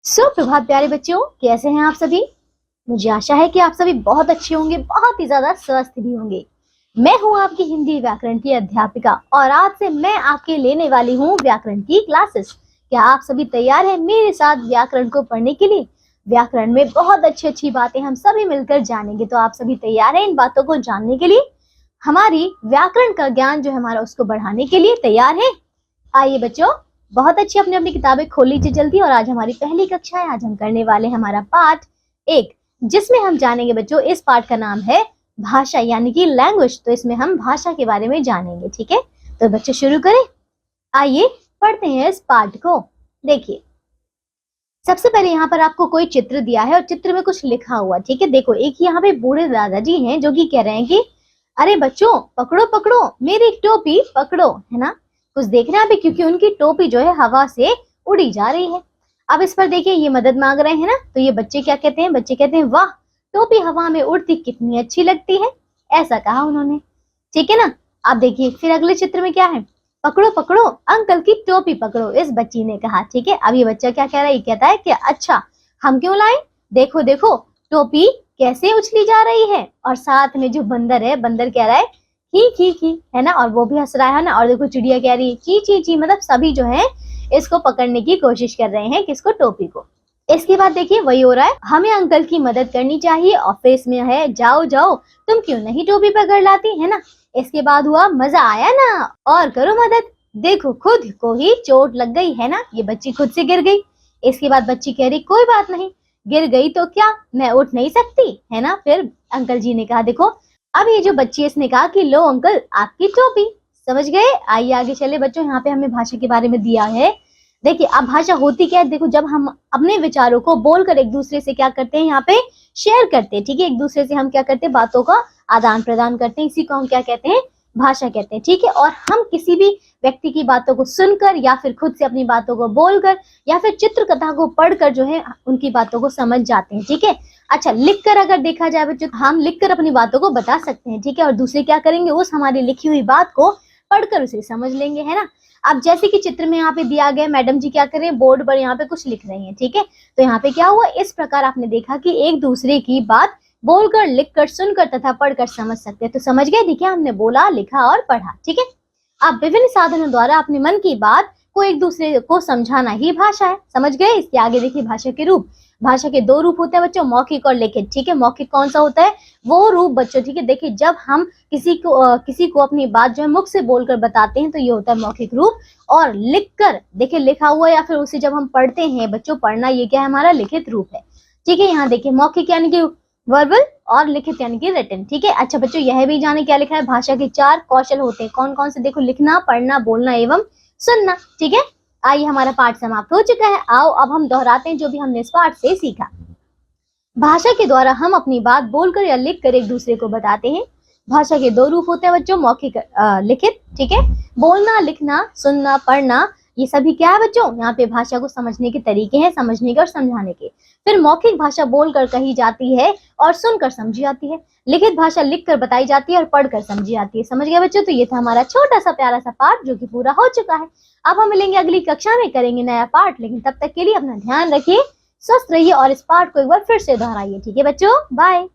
सुप्रभात प्यारे बच्चों, कैसे हैं आप सभी। मुझे आशा है कि आप सभी बहुत अच्छे होंगे, बहुत ही ज्यादा स्वस्थ भी होंगे। मैं हूं आपकी हिंदी व्याकरण की अध्यापिका और आज से मैं आपके लेने वाली हूं व्याकरण की क्लासेस। क्या आप सभी तैयार हैं मेरे साथ व्याकरण को पढ़ने के लिए? व्याकरण में बहुत अच्छी अच्छी बातें हम सभी मिलकर जानेंगे, तो आप सभी तैयार हैं इन बातों को जानने के लिए? हमारी व्याकरण का ज्ञान जो है हमारा, उसको बढ़ाने के लिए तैयार है? आइए बच्चों, बहुत अच्छी अपनी अपनी किताबें खोल लीजिए जल्दी। और आज हमारी पहली कक्षा है। आज हम करने वाले हैं हमारा पाठ 1, जिसमें हम जानेंगे बच्चों, इस पाठ का नाम है भाषा यानी कि लैंग्वेज। तो इसमें हम भाषा के बारे में जानेंगे, ठीक है। तो बच्चों शुरू करें, आइए पढ़ते हैं इस पाठ को। देखिए, सबसे पहले यहाँ पर आपको कोई चित्र दिया है और चित्र में कुछ लिखा हुआ, ठीक है। देखो, एक यहाँ पे बूढ़े दादाजी हैं जो कि कह रहे हैं कि अरे बच्चों, पकड़ो पकड़ो मेरी टोपी पकड़ो, है ना। कुछ देख रहे हैं अभी, क्योंकि उनकी टोपी जो है हवा से उड़ी जा रही है। अब इस पर देखिए, ये मदद मांग रहे हैं ना। तो ये बच्चे क्या कहते हैं? बच्चे कहते हैं वाह, टोपी हवा में उड़ती कितनी अच्छी लगती है, ऐसा कहा उन्होंने, ठीक है ना। अब देखिए फिर अगले चित्र में क्या है, पकड़ो पकड़ो अंकल की टोपी पकड़ो, इस बच्ची ने कहा, ठीक है। अब ये बच्चा क्या कह रहा है? ये कहता है कि अच्छा, हम क्यों लाए, देखो देखो टोपी कैसे उछली जा रही है। और साथ में जो बंदर है, बंदर कह रहा है की, है ना। और वो भी हंस रहा है ना। और देखो चिड़िया कह रही है ची, मतलब सभी जो है इसको पकड़ने की कोशिश कर रहे हैं, किसको? टोपी को। इसके बाद देखिए वही हो रहा है, हमें अंकल की मदद करनी चाहिए, ऑफिस में है, जाओ जाओ, तुम क्यों नहीं टोपी पकड़ लाती, है ना। इसके बाद हुआ मजा आया ना, और करो मदद, देखो खुद को ही चोट लग गई, है ना। ये बच्ची खुद से गिर गई। इसके बाद बच्ची कह रही कोई बात नहीं, गिर गई तो क्या, मैं उठ नहीं सकती, है ना। फिर अंकल जी ने कहा देखो, अब ये जो बच्ची है इसने कहा कि लो अंकल आपकी टोपी। समझ गए? आइए आगे चले बच्चों। यहाँ पे हमें भाषा के बारे में दिया है। देखिए, अब भाषा होती क्या है? देखो, जब हम अपने विचारों को बोलकर एक दूसरे से क्या करते हैं, यहाँ पे शेयर करते हैं, ठीक है। एक दूसरे से हम क्या करते हैं, बातों का आदान प्रदान करते हैं, इसी को हम क्या कहते हैं? भाषा कहते हैं, ठीक है। और हम किसी भी व्यक्ति की बातों को सुनकर या फिर खुद से अपनी बातों को बोलकर या फिर चित्र कथा को पढ़कर जो है उनकी बातों को समझ जाते हैं, ठीक है। अच्छा, लिखकर अगर देखा जाए बच्चों, हम लिखकर अपनी बातों को बता सकते हैं, ठीक है। और दूसरे क्या करेंगे, उस हमारी लिखी हुई बात को पढ़कर उसे समझ लेंगे, है ना। अब जैसे कि चित्र में यहाँ पे दिया गया, मैडम जी क्या कर रहे हैं, बोर्ड पर यहाँ पे कुछ लिख रही हैं, ठीक है। तो यहाँ पे क्या हुआ, इस प्रकार आपने देखा कि एक दूसरे की बात बोलकर, लिखकर, सुनकर तथा पढ़कर समझ सकते हैं। तो समझ गए? देखिए, हमने बोला, लिखा और पढ़ा, ठीक है। अब विभिन्न साधनों द्वारा अपने मन की बात को एक दूसरे को समझाना ही भाषा है। समझ गए? इसके आगे देखिए भाषा के रूप। भाषा के 2 रूप होते हैं बच्चों, मौखिक और लिखित, ठीक है। मौखिक कौन सा होता है? वो रूप बच्चों, ठीक है। देखिए, जब हम किसी को अपनी बात जो है मुख से बोलकर बताते हैं तो ये होता है मौखिक रूप। और लिखकर, देखिए लिखा हुआ या फिर उसे जब हम पढ़ते हैं बच्चों, पढ़ना ये क्या है? हमारा लिखित रूप है, ठीक है। यहाँ देखिए, मौखिक यानी कि वर्बल और लिखित यानी कि रिटन, ठीक है। अच्छा बच्चों, यह भी जाने क्या लिखा है, भाषा के 4 कौशल होते हैं। कौन कौन से? देखो, लिखना, पढ़ना, बोलना एवं सुनना, ठीक है। आइए, हमारा पाठ समाप्त हो चुका है। आओ अब हम दोहराते हैं जो भी हमने इस पाठ से सीखा। भाषा के द्वारा हम अपनी बात बोलकर या लिखकर एक दूसरे को बताते हैं। भाषा के 2 रूप होते हैं बच्चों, मौखिक, लिखित, ठीक है। बोलना, लिखना, सुनना, पढ़ना, ये सभी क्या है बच्चों? यहाँ पे भाषा को समझने के तरीके हैं, समझने के और समझाने के। फिर मौखिक भाषा बोलकर कही जाती है और सुनकर समझी जाती है। लिखित भाषा लिखकर बताई जाती है और पढ़कर समझी जाती है। समझ गए बच्चों? तो ये था हमारा छोटा सा प्यारा सा पाठ जो कि पूरा हो चुका है। अब हम मिलेंगे अगली कक्षा में, करेंगे नया पाठ। लेकिन तब तक के लिए अपना ध्यान रखिए, स्वस्थ रहिए और इस पाठ को एक बार फिर से दोहराइए, ठीक है बच्चों। बाय।